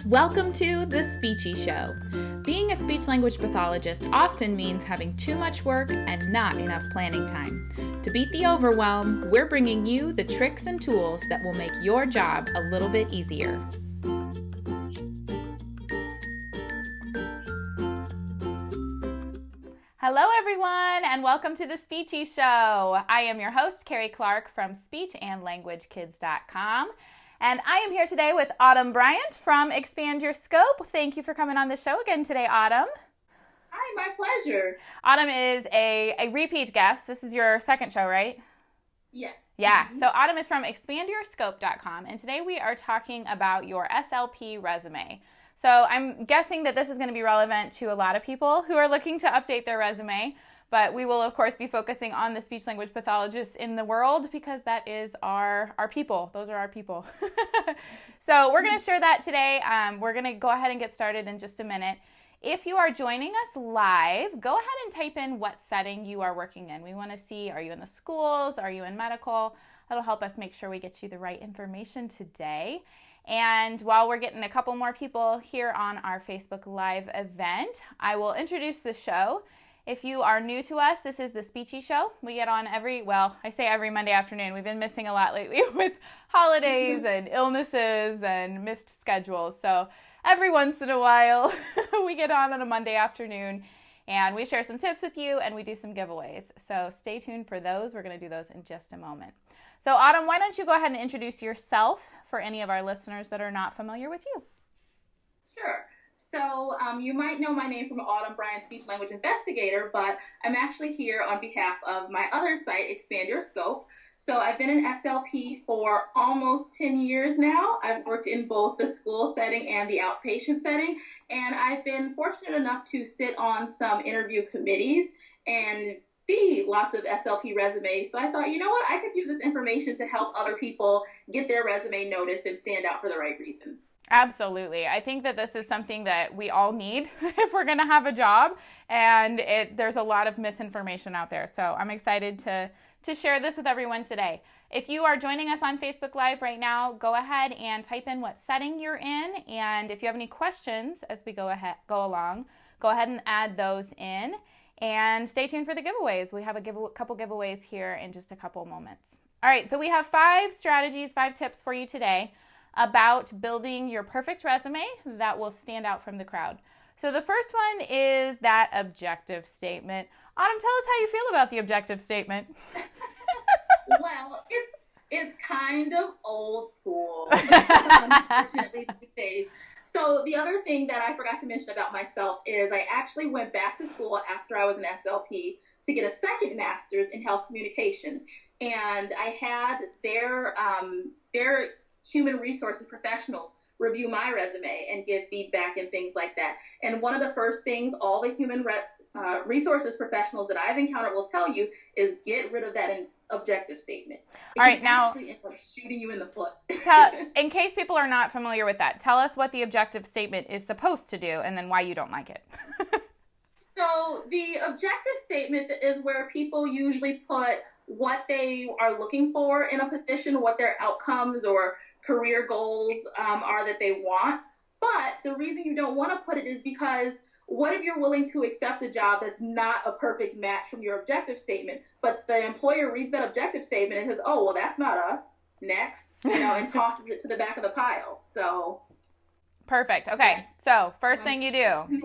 Welcome to The Speechy Show. Being a speech-language pathologist often means having too much work and not enough planning time. To beat the overwhelm, we're bringing you the tricks and tools that will make your job a little bit easier. Hello everyone, and welcome to The Speechy Show. I am your host, Carrie Clark from SpeechAndLanguageKids.com. And I am here today with Autumn Bryant from Expand Your Scope. Thank you for coming on the show again today, Autumn. Hi, my pleasure. Autumn is a repeat guest. This is your second show, right? Yes. Yeah. So Autumn is from ExpandYourScope.com, and today we are talking about your SLP resume. So I'm guessing that this is going to be relevant to a lot of people who are looking to update their resume. But we will, of course, be focusing on the speech-language pathologists in the world because that is our people. Those are our people. So we're going to share that today. We're going to go ahead and get started in just a minute. If you are joining us live, go ahead and type in what setting you are working in. We want to see, are you in the schools? Are you in medical? That'll help us make sure we get you the right information today. And while we're getting a couple more people here on our Facebook Live event, I will introduce the show. If you are new to us, this is the Speechy Show. We get on every Monday afternoon. We've been missing a lot lately with holidays and illnesses and missed schedules. So every once in a while, we get on a Monday afternoon and we share some tips with you and we do some giveaways. So stay tuned for those. We're going to do those in just a moment. So Autumn, why don't you go ahead and introduce yourself for any of our listeners that are not familiar with you? Sure. So you might know my name from Autumn Bryant, Speech Language Investigator, but I'm actually here on behalf of my other site, Expand Your Scope. So I've been an SLP for almost 10 years now. I've worked in both the school setting and the outpatient setting, and I've been fortunate enough to sit on some interview committees and see lots of SLP resumes. So I thought, you know what, I could use this information to help other people get their resume noticed and stand out for the right reasons. Absolutely. I think that this is something that we all need if we're going to have a job, and there's a lot of misinformation out there. So I'm excited to share this with everyone today. If you are joining us on Facebook Live right now, go ahead and type in what setting you're in, and if you have any questions as we go along, go ahead and add those in. And stay tuned for the giveaways. We have a couple giveaways here in just a couple moments. All right, so we have 5 tips for you today about building your perfect resume that will stand out from the crowd. So the first one is that objective statement. Autumn, tell us how you feel about the objective statement. Well, it's kind of old school, unfortunately, these days. So the other thing that I forgot to mention about myself is I actually went back to school after I was an SLP to get a second master's in health communication. And I had their human resources professionals review my resume and give feedback and things like that. And one of the first things all the human resources professionals that I've encountered will tell you is get rid of that objective statement. All right, now it's like shooting you in the foot. In case people are not familiar with that, tell us what the objective statement is supposed to do and then why you don't like it. So the objective statement is where people usually put what they are looking for in a position, what their outcomes or career goals are that they want. But the reason you don't want to put it is because what if you're willing to accept a job that's not a perfect match from your objective statement, but the employer reads that objective statement and says, oh, well, that's not us. Next, and tosses it to the back of the pile. So perfect. Okay. So first thing you do,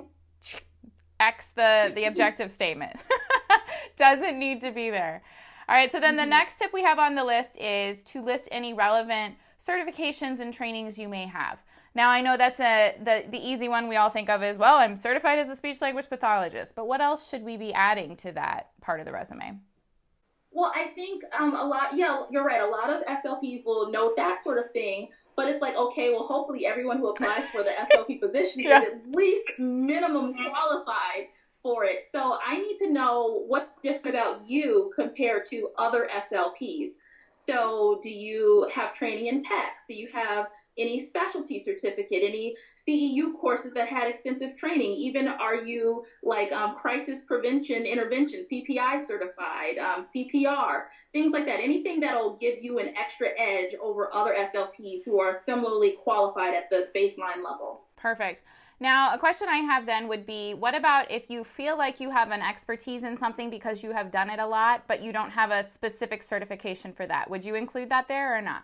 X the objective statement. Doesn't need to be there. All right. So then the next tip we have on the list is to list any relevant certifications and trainings you may have. Now, I know that's the easy one we all think of is, well, I'm certified as a speech-language pathologist, but what else should we be adding to that part of the resume? Well, I think you're right. A lot of SLPs will note that sort of thing, but it's like, okay, well, hopefully everyone who applies for the SLP position is at least minimum qualified for it. So I need to know what's different about you compared to other SLPs. So do you have training in PECs? Do you have any specialty certificate, any CEU courses that had extensive training? Even are you like crisis prevention intervention, CPI certified, CPR, things like that? Anything that'll give you an extra edge over other SLPs who are similarly qualified at the baseline level. Perfect. Now, a question I have then would be, what about if you feel like you have an expertise in something because you have done it a lot, but you don't have a specific certification for that? Would you include that there or not?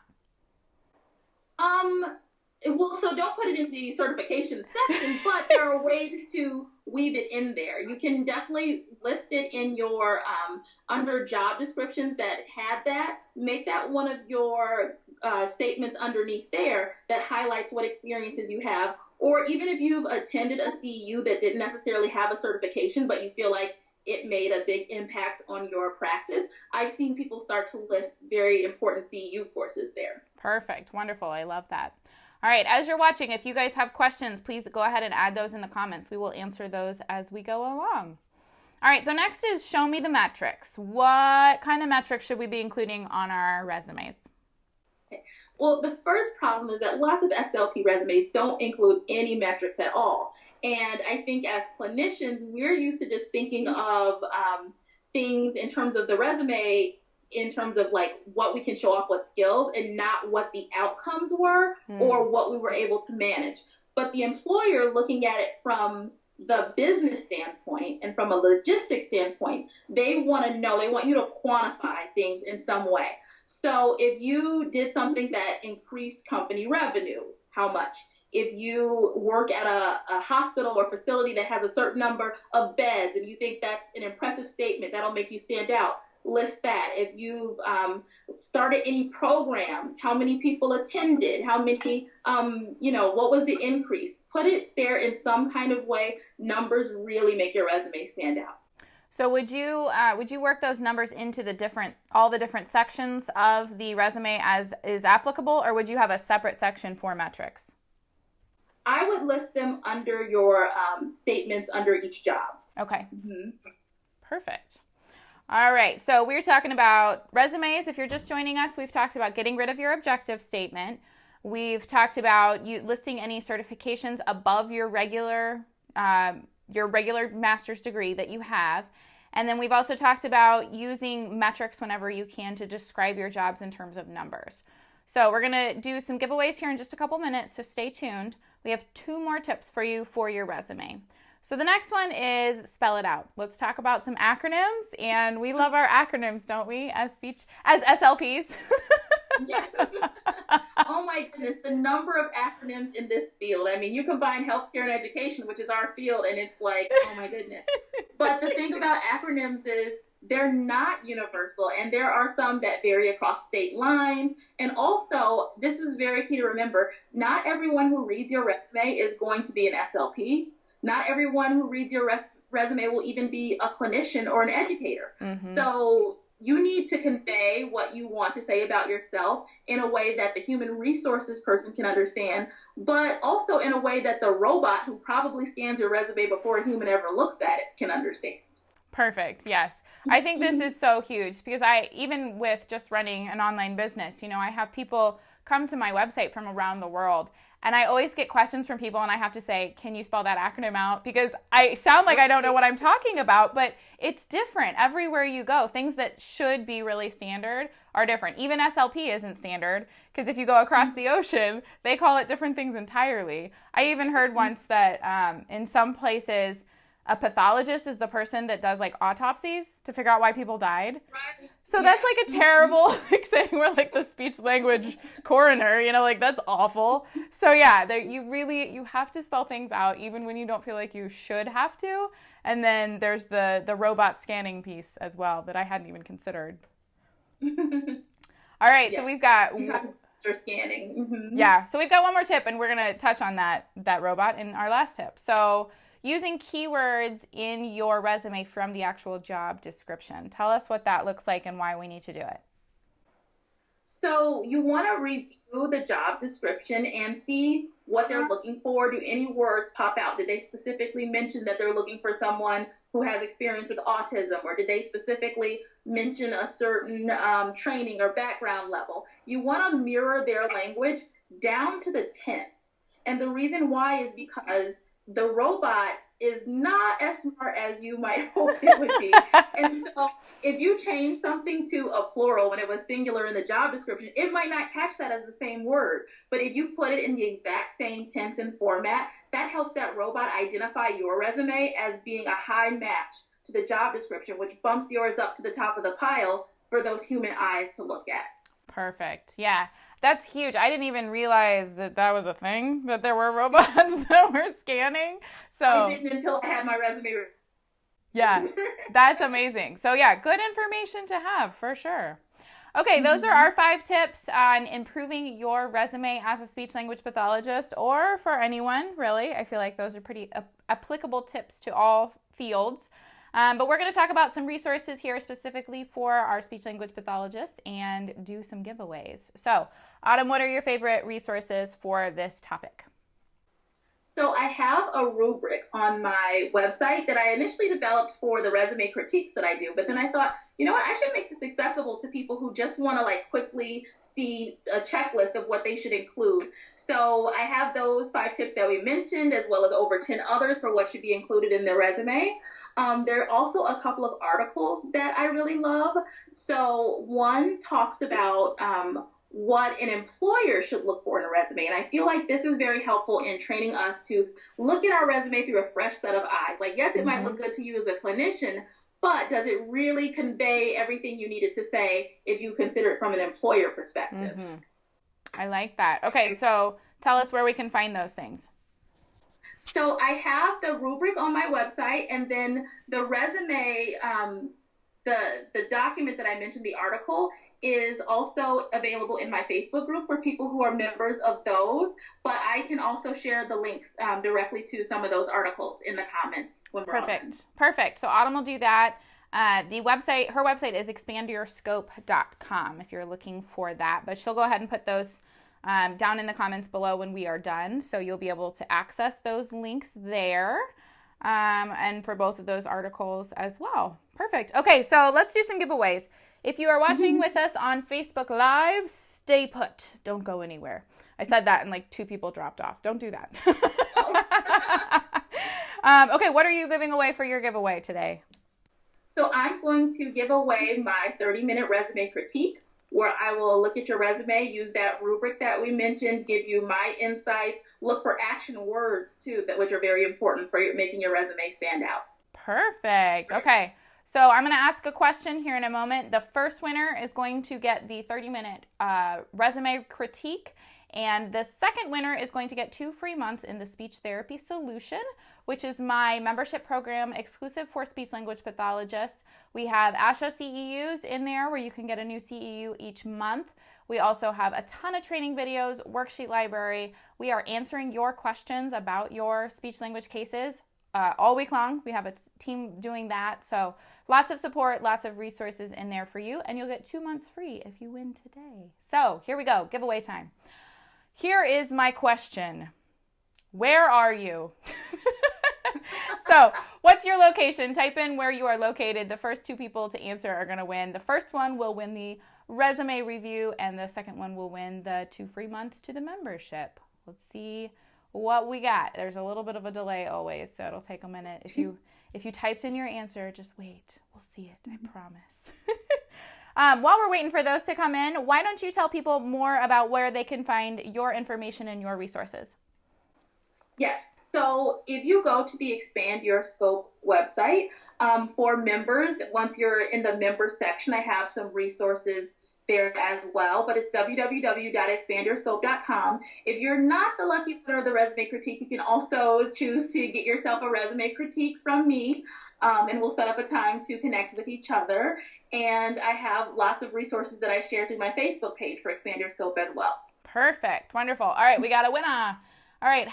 Well, so don't put it in the certification section, but there are ways to weave it in there. You can definitely list it in your under job descriptions that had that. Make that one of your statements underneath there that highlights what experiences you have. Or even if you've attended a CEU that didn't necessarily have a certification, but you feel like it made a big impact on your practice, I've seen people start to list very important CEU courses there. Perfect. Wonderful. I love that. All right. As you're watching, if you guys have questions, please go ahead and add those in the comments. We will answer those as we go along. All right. So next is show me the metrics. What kind of metrics should we be including on our resumes? Okay. Well, the first problem is that lots of SLP resumes don't include any metrics at all. And I think as clinicians, we're used to just thinking of things in terms of the resume, in terms of like what we can show off, what skills, and not what the outcomes were or what we were able to manage. But the employer, looking at it from the business standpoint and from a logistics standpoint, they want to know, they want you to quantify things in some way. So if you did something that increased company revenue, how much? If you work at a hospital or facility that has a certain number of beds and you think that's an impressive statement, that'll make you stand out, list that. If you've started any programs, how many people attended, how many, what was the increase? Put it there in some kind of way. Numbers really make your resume stand out. So would you work those numbers into all the different sections of the resume as is applicable, or would you have a separate section for metrics? I would list them under your statements under each job. Okay. Mm-hmm. Perfect. All right. So we're talking about resumes. If you're just joining us, we've talked about getting rid of your objective statement. We've talked about you listing any certifications above your regular master's degree that you have. And then we've also talked about using metrics whenever you can to describe your jobs in terms of numbers. So we're going to do some giveaways here in just a couple minutes, so stay tuned. We have 2 more tips for you for your resume. So the next one is spell it out. Let's talk about some acronyms, and we love our acronyms, don't we, as SLPs? Yes. Oh my goodness, the number of acronyms in this field. I mean, you combine healthcare and education, which is our field, and it's like, oh my goodness. But the thing about acronyms is they're not universal, and there are some that vary across state lines. And also, this is very key to remember, not everyone who reads your resume is going to be an SLP. Not everyone who reads your resume will even be a clinician or an educator. Mm-hmm. So you need to convey what you want to say about yourself in a way that the human resources person can understand, but also in a way that the robot who probably scans your resume before a human ever looks at it can understand. Perfect. Yes. I think this is so huge because even with just running an online business, I have people come to my website from around the world. And I always get questions from people and I have to say, can you spell that acronym out? Because I sound like I don't know what I'm talking about, but it's different everywhere you go. Things that should be really standard are different. Even SLP isn't standard because if you go across the ocean, they call it different things entirely. I even heard once that in some places, a pathologist is the person that does like autopsies to figure out why people died. Right. So that's like a terrible thing where like the speech language coroner, that's awful. So yeah, you have to spell things out even when you don't feel like you should have to. And then there's the robot scanning piece as well that I hadn't even considered. All right, yes. So we've got scanning. Mm-hmm. Yeah, so we've got one more tip and we're going to touch on that robot in our last tip. So using keywords in your resume from the actual job description. Tell us what that looks like and why we need to do it. So you want to review the job description and see what they're looking for. Do any words pop out? Did they specifically mention that they're looking for someone who has experience with autism? Or did they specifically mention a certain training or background level? You want to mirror their language down to the tense. And the reason why is because the robot is not as smart as you might hope it would be. And so if you change something to a plural when it was singular in the job description, it might not catch that as the same word. But if you put it in the exact same tense and format, that helps that robot identify your resume as being a high match to the job description, which bumps yours up to the top of the pile for those human eyes to look at. Perfect. Yeah, that's huge. I didn't even realize that that was a thing, that there were robots that were scanning. So I didn't until I had my resume. Yeah, that's amazing. So yeah, good information to have for sure. Okay, those are our 5 tips on improving your resume as a speech language pathologist, or for anyone, really. I feel like those are pretty applicable tips to all fields. But we're going to talk about some resources here specifically for our speech language pathologists and do some giveaways. So, Autumn, what are your favorite resources for this topic? So I have a rubric on my website that I initially developed for the resume critiques that I do, but then I thought, you know what, I should make this accessible to people who just want to like quickly see a checklist of what they should include. So I have those 5 tips that we mentioned, as well as over 10 others for what should be included in their resume. There are also a couple of articles that I really love. So one talks about what an employer should look for in a resume. And I feel like this is very helpful in training us to look at our resume through a fresh set of eyes. Like, yes, it might look good to you as a clinician, but does it really convey everything you needed to say if you consider it from an employer perspective? I like that. Okay, so tell us where we can find those things. So I have the rubric on my website, and then the resume, the document that I mentioned, the article, is also available in my Facebook group for people who are members of those, but I can also share the links directly to some of those articles in the comments when we're on them. Perfect. So Autumn will do that. Her website is expandyourScope.com if you're looking for that, but she'll go ahead and put those down in the comments below when we are done, so you'll be able to access those links there, and for both of those articles as well. Perfect. Okay, so let's do some giveaways. If you are watching with us on Facebook Live, stay put. Don't go anywhere. I said that and like 2 people dropped off. Don't do that. Okay, what are you giving away for your giveaway today? So I'm going to give away my 30-minute resume critique, where I will look at your resume, use that rubric that we mentioned, give you my insights, look for action words too, which are very important for making your resume stand out. Perfect. Okay. So I'm going to ask a question here in a moment. The first winner is going to get the 30-minute resume critique, and the second winner is going to get 2 free months in the Speech Therapy Solution, which is my membership program exclusive for speech language pathologists. We have ASHA CEUs in there where you can get a new CEU each month. We also have a ton of training videos, worksheet library. We are answering your questions about your speech language cases all week long. We have a team doing that. So lots of support, lots of resources in there for you, and you'll get 2 months free if you win today. So here we go, giveaway time. Here is my question. Where are you? So what's your location? Type in where you are located. The first 2 people to answer are going to win. The first one will win the resume review, and the second one will win the 2 free months to the membership. Let's see what we got. There's a little bit of a delay always, so it'll take a minute. If you typed in your answer, just wait. We'll see it, I promise. While we're waiting for those to come in, why don't you tell people more about where they can find your information and your resources? Yes. So if you go to the Expand Your Scope website, for members, once you're in the member section, I have some resources there as well, but it's www.expandyourscope.com. If you're not the lucky winner of the resume critique, you can also choose to get yourself a resume critique from me, and we'll set up a time to connect with each other. And I have lots of resources that I share through my Facebook page for Expand Your Scope as well. Perfect. Wonderful. All right, we got a winner. All right,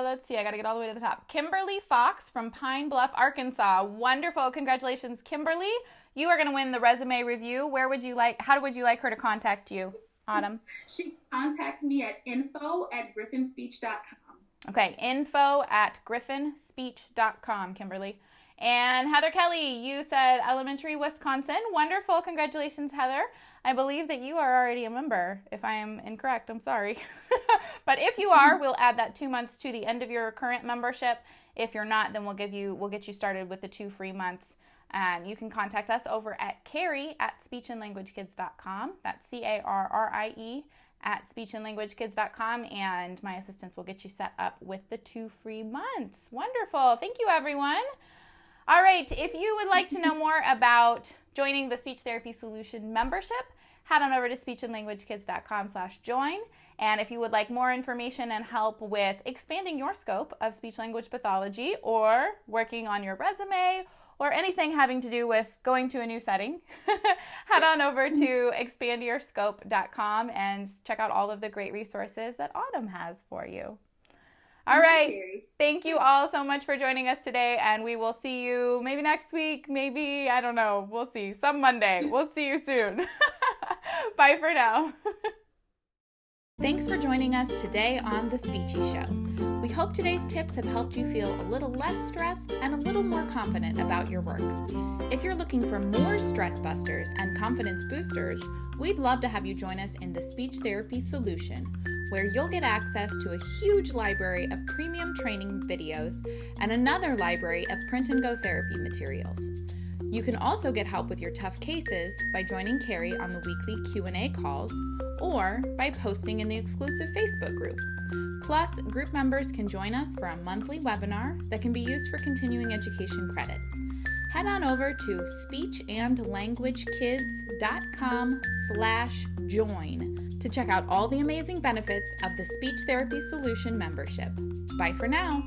let's see. I got to get all the way to the top. Kimberly Fox from Pine Bluff, Arkansas. Wonderful. Congratulations, Kimberly. You are going to win the resume review. How would you like her to contact you, Autumn? She contacts me at info@griffonspeech.com. Okay, info@griffonspeech.com, Kimberly. And Heather Kelly, you said elementary Wisconsin. Wonderful. Congratulations, Heather. I believe that you are already a member. If I am incorrect, I'm sorry. But if you are, we'll add that 2 months to the end of your current membership. If you're not, then we'll get you started with the 2 free months. And you can contact us over at Carrie at speechandlanguagekids.com. That's Carrie at speechandlanguagekids.com, and my assistants will get you set up with the 2 free months. Wonderful. Thank you, everyone. All right, if you would like to know more about joining the Speech Therapy Solution membership, head on over to speechandlanguagekids.com/join. And if you would like more information and help with expanding your scope of speech-language pathology or working on your resume or anything having to do with going to a new setting, head on over to expandYourScope.com and check out all of the great resources that Autumn has for you. All right. Thank you all so much for joining us today, and we will see you maybe next week, maybe, I don't know, we'll see, some Monday. We'll see you soon. Bye for now. Thanks for joining us today on The Speechy Show. We hope today's tips have helped you feel a little less stressed and a little more confident about your work. If you're looking for more stress busters and confidence boosters, we'd love to have you join us in the Speech Therapy Solution, where you'll get access to a huge library of premium training videos and another library of print-and-go therapy materials. You can also get help with your tough cases by joining Carrie on the weekly Q&A calls or by posting in the exclusive Facebook group. Plus, group members can join us for a monthly webinar that can be used for continuing education credit. Head on over to speechandlanguagekids.com/join to check out all the amazing benefits of the Speech Therapy Solution membership. Bye for now.